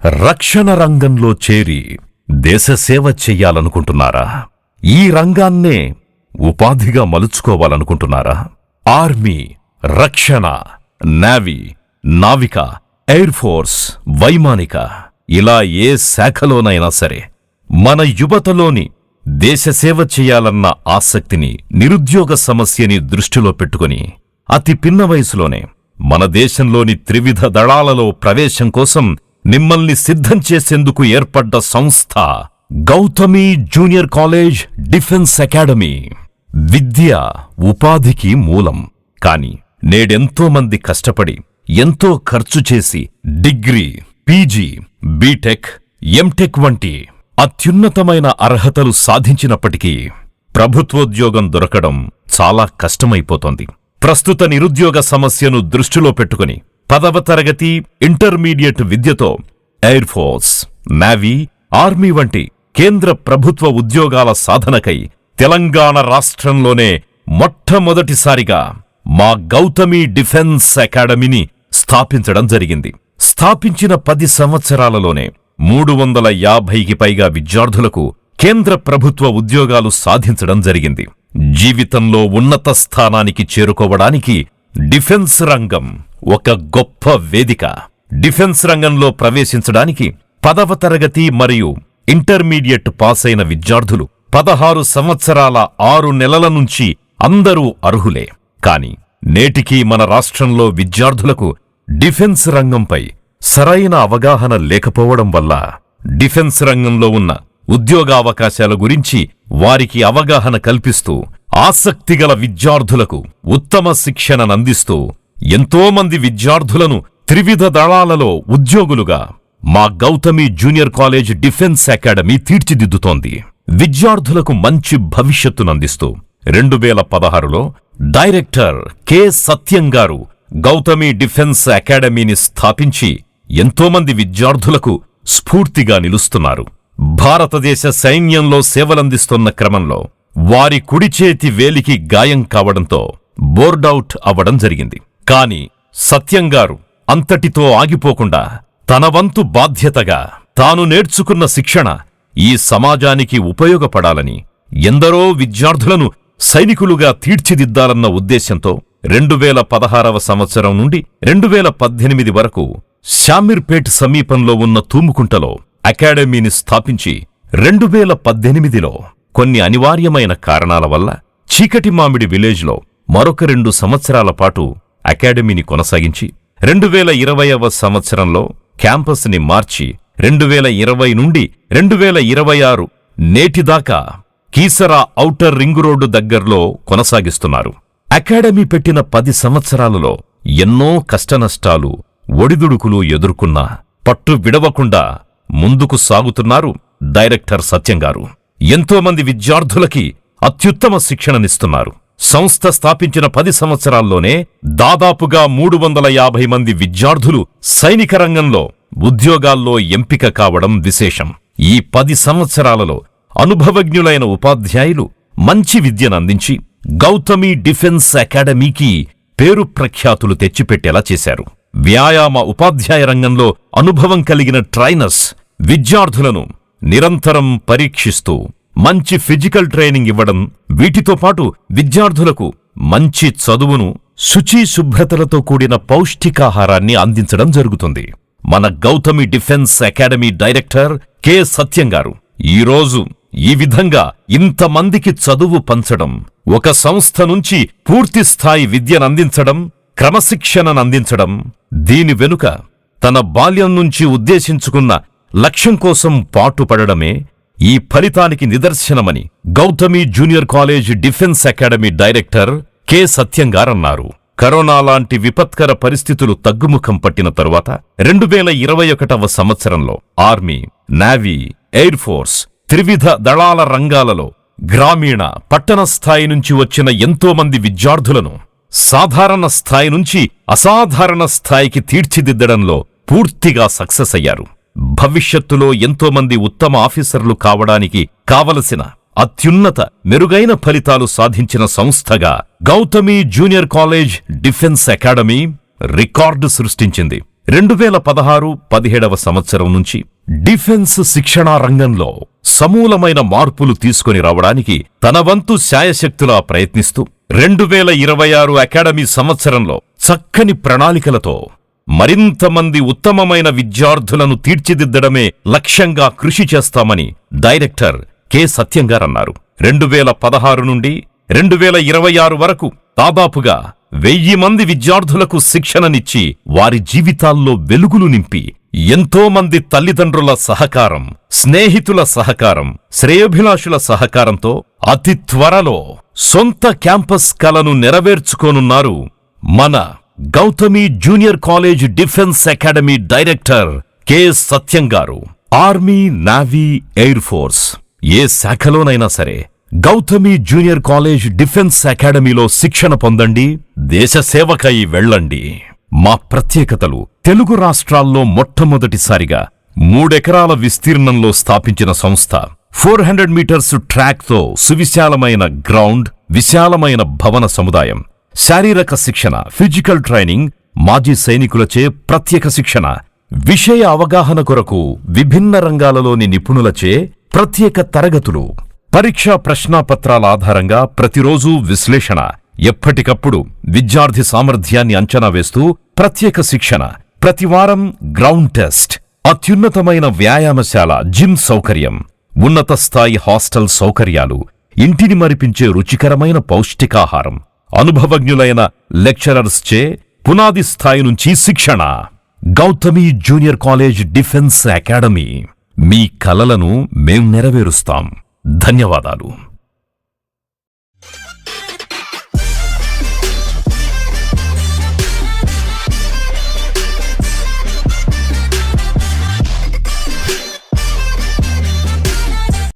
రక్షణ రంగంలో చేరి దేశసేవ చెయ్యాలనుకుంటున్నారా? ఈ రంగాన్నే ఉపాధిగా మలుచుకోవాలనుకుంటున్నారా? ఆర్మీ, రక్షణ, నేవీ, నావిక, ఎయిర్ ఫోర్స్, వైమానిక ఇలా ఏ శాఖలోనైనా సరే మన యువతలోని దేశసేవ చెయ్యాలన్న ఆసక్తిని, నిరుద్యోగ సమస్యని దృష్టిలో పెట్టుకుని అతి పిన్న వయసులోనే మన దేశంలోని త్రివిధ దళాలలో ప్రవేశం కోసం మిమ్మల్ని సిద్ధం చేసేందుకు ఏర్పడ్డ సంస్థ Gautami junior college defence academy. విద్య ఉపాధికి మూలం. కాని నేడెంతో మంది కష్టపడి ఎంతో ఖర్చు చేసి డిగ్రీ, పీజీ, బీటెక్, ఎంటెక్ వంటి అత్యున్నతమైన అర్హతలు సాధించినప్పటికీ ప్రభుత్వోద్యోగం దొరకడం చాలా కష్టమైపోతోంది. ప్రస్తుత నిరుద్యోగ సమస్యను దృష్టిలో పెట్టుకుని 10వ తరగతి, ఇంటర్మీడియట్ విద్యతో ఎయిర్ ఫోర్స్, నేవీ, ఆర్మీ వంటి కేంద్ర ప్రభుత్వ ఉద్యోగాల సాధనకై తెలంగాణ రాష్ట్రంలోనే మొట్టమొదటిసారిగా మా గౌతమి డిఫెన్స్ అకాడమీని స్థాపించడం జరిగింది. స్థాపించిన 10 సంవత్సరాలలోనే 350కి పైగా విద్యార్థులకు కేంద్ర ప్రభుత్వ ఉద్యోగాలు సాధించడం జరిగింది. జీవితంలో ఉన్నత స్థానానికి చేరుకోవడానికి డిఫెన్స్ రంగం ఒక గొప్ప వేదిక. డిఫెన్స్ రంగంలో ప్రవేశించడానికి 10వ తరగతి మరియు ఇంటర్మీడియట్ పాసైన విద్యార్థులు 16 సంవత్సరాల 6 నెలల నుంచి అందరూ అర్హులే. కాని నేటికీ మన రాష్ట్రంలో విద్యార్థులకు డిఫెన్స్ రంగంపై సరైన అవగాహన లేకపోవడం వల్ల డిఫెన్స్ రంగంలో ఉన్న ఉద్యోగావకాశాల గురించి వారికి అవగాహన కల్పిస్తూ ఆసక్తిగల విద్యార్థులకు ఉత్తమ శిక్షణనందిస్తూ ఎంతోమంది విద్యార్థులను త్రివిధ దళాలలో ఉద్యోగులుగా మా Gautami junior college defence academy తీర్చిదిద్దుతోంది. విద్యార్థులకు మంచి భవిష్యత్తునందిస్తూ 2016లో డైరెక్టర్ కె సత్యం గారు గౌతమి డిఫెన్స్ అకాడమీని స్థాపించి ఎంతోమంది విద్యార్థులకు స్ఫూర్తిగా నిలుస్తున్నారు. భారతదేశ సైన్యంలో సేవలందిస్తున్న క్రమంలో వారి కుడిచేతి వేలికి గాయం కావడంతో బోర్డౌట్ అవ్వడం జరిగింది. కాని సత్యంగారు అంతటితో ఆగిపోకుండా తన వంతు బాధ్యతగా తాను నేర్చుకున్న శిక్షణ ఈ సమాజానికి ఉపయోగపడాలని, ఎందరో విద్యార్థులను సైనికులుగా తీర్చిదిద్దాలన్న ఉద్దేశంతో 2016వ సంవత్సరం నుండి 2018 వరకు శామీర్పేట్ సమీపంలో ఉన్న తూముకుంటలో అకాడమీని స్థాపించి 2018లో కొన్ని అనివార్యమైన కారణాల వల్ల చీకటి మామిడి విలేజ్లో మరొక 2 సంవత్సరాల పాటు అకాడమీని కొనసాగించి 2020వ సంవత్సరంలో క్యాంపస్ని మార్చి 2020 నుండి 2026 నేటిదాకా కీసరా ఔటర్ రింగ్ రోడ్డు దగ్గర్లో కొనసాగిస్తున్నారు. అకాడమీ పెట్టిన 10 సంవత్సరాలలో ఎన్నో కష్టనష్టాలు, ఒడిదుడుకులు ఎదుర్కొన్నా పట్టు విడవకుండా ముందుకు సాగుతున్నారు డైరెక్టర్ సత్యంగారు. ఎంతోమంది విద్యార్థులకి అత్యుత్తమ శిక్షణనిస్తున్నారు. సంస్థ స్థాపించిన 10 సంవత్సరాల్లోనే దాదాపుగా 350 మంది విద్యార్థులు సైనిక రంగంలో ఉద్యోగాల్లో ఎంపిక కావడం విశేషం. ఈ 10 సంవత్సరాలలో అనుభవజ్ఞులైన ఉపాధ్యాయులు మంచి విద్యనందించి గౌతమి డిఫెన్స్ అకాడమీకి పేరు ప్రఖ్యాతులు తెచ్చిపెట్టేలా చేశారు. వ్యాయామ ఉపాధ్యాయ రంగంలో అనుభవం కలిగిన ట్రైనర్స్ విద్యార్థులను నిరంతరం పరీక్షిస్తూ మంచి ఫిజికల్ ట్రైనింగ్ ఇవ్వడం, వీటితో పాటు విద్యార్థులకు మంచి చదువును, శుచి శుభ్రతలతో కూడిన పౌష్టికాహారాన్ని అందించడం జరుగుతుంది. మన Gautami defence academy director K సత్యంగారు ఈరోజు ఈ విధంగా ఇంతమందికి చదువు పంచడం, ఒక సంస్థ నుంచి పూర్తిస్థాయి విద్యనందించడం, క్రమశిక్షణనందించడం, దీని వెనుక తన బాల్యం నుంచి ఉద్దేశించుకున్న లక్ష్యం కోసం పాటుపడడమే ఈ ఫలితానికి నిదర్శనమని Gautami junior college defence academy director K సత్యంగారన్నారు. కరోనా లాంటి విపత్కర పరిస్థితులు తగ్గుముఖం పట్టిన తరువాత 2021వ సంవత్సరంలో ఆర్మీ, నేవీ, ఎయిర్ ఫోర్స్ త్రివిధ దళాల రంగాలలో గ్రామీణ, పట్టణ స్థాయి నుంచి వచ్చిన ఎంతోమంది విద్యార్థులను సాధారణ స్థాయి నుంచి అసాధారణ స్థాయికి తీర్చిదిద్దడంలో పూర్తిగా సక్సెస్ అయ్యారు. భవిష్యత్తులో ఎంతోమంది ఉత్తమ ఆఫీసర్లు కావడానికి కావలసిన అత్యున్నత మెరుగైన ఫలితాలు సాధించిన సంస్థగా Gautami junior college defence academy record సృష్టించింది. 2016-17 సంవత్సరం నుంచి డిఫెన్స్ శిక్షణా రంగంలో సమూలమైన మార్పులు తీసుకొని రావడానికి తన వంతు శాయశక్తులా ప్రయత్నిస్తూ 2026 అకాడమీ సంవత్సరంలో చక్కని ప్రణాళికలతో మరింత మంది ఉత్తమమైన విద్యార్థులను తీర్చిదిద్దడమే లక్ష్యంగా కృషి చేస్తామని డైరెక్టర్ కె సత్యం గారన్నారు. 2016 నుండి 2026 వరకు దాదాపుగా 1000 మంది విద్యార్థులకు శిక్షణనిచ్చి వారి జీవితాల్లో వెలుగులు నింపి ఎంతో మంది తల్లిదండ్రుల సహకారం, స్నేహితుల సహకారం, శ్రేయోభిలాషుల సహకారంతో అతి త్వరలో సొంత క్యాంపస్ కలను నెరవేర్చుకోనున్నారు మన Gautami junior college defence academy director K Satyam గారు. ఆర్మీ, నావీ, ఎయిర్ ఫోర్స్ ఏ శాఖలోనైనా సరే గౌతమి జూనియర్ కాలేజ్ డిఫెన్స్ అకాడమీలో శిక్షణ పొందండి, దేశ సేవకై వెళ్ళండి. మా ప్రత్యేకతలు: తెలుగు రాష్ట్రాల్లో మొట్టమొదటిసారిగా 3 ఎకరాల విస్తీర్ణంలో స్థాపించిన సంస్థ, 400 మీటర్స్ ట్రాక్తో సువిశాలమైన గ్రౌండ్, విశాలమైన భవన సముదాయం, శారీరక శిక్షణ, ఫిజికల్ ట్రైనింగ్, మాజీ సైనికులచే ప్రత్యేక శిక్షణ, విషయ అవగాహన కొరకు విభిన్న రంగాలలోని నిపుణులచే ప్రత్యేక తరగతులు, పరీక్షా ప్రశ్నాపత్రాల ఆధారంగా ప్రతిరోజూ విశ్లేషణ, ఎప్పటికప్పుడు విద్యార్థి సామర్థ్యాన్ని అంచనా వేస్తూ ప్రత్యేక శిక్షణ, ప్రతివారం గ్రౌండ్ టెస్ట్, అత్యున్నతమైన వ్యాయామశాల, జిమ్ సౌకర్యం, ఉన్నత స్థాయి హాస్టల్ సౌకర్యాలు, ఇంటిని మరిపించే రుచికరమైన పౌష్టికాహారం, అనుభవజ్ఞులైన లెక్చరర్స్ చే పునాది స్థాయి నుంచి శిక్షణ. Gautami junior college defence academy. మీ కలలను మేం నెరవేరుస్తాం. ధన్యవాదాలు.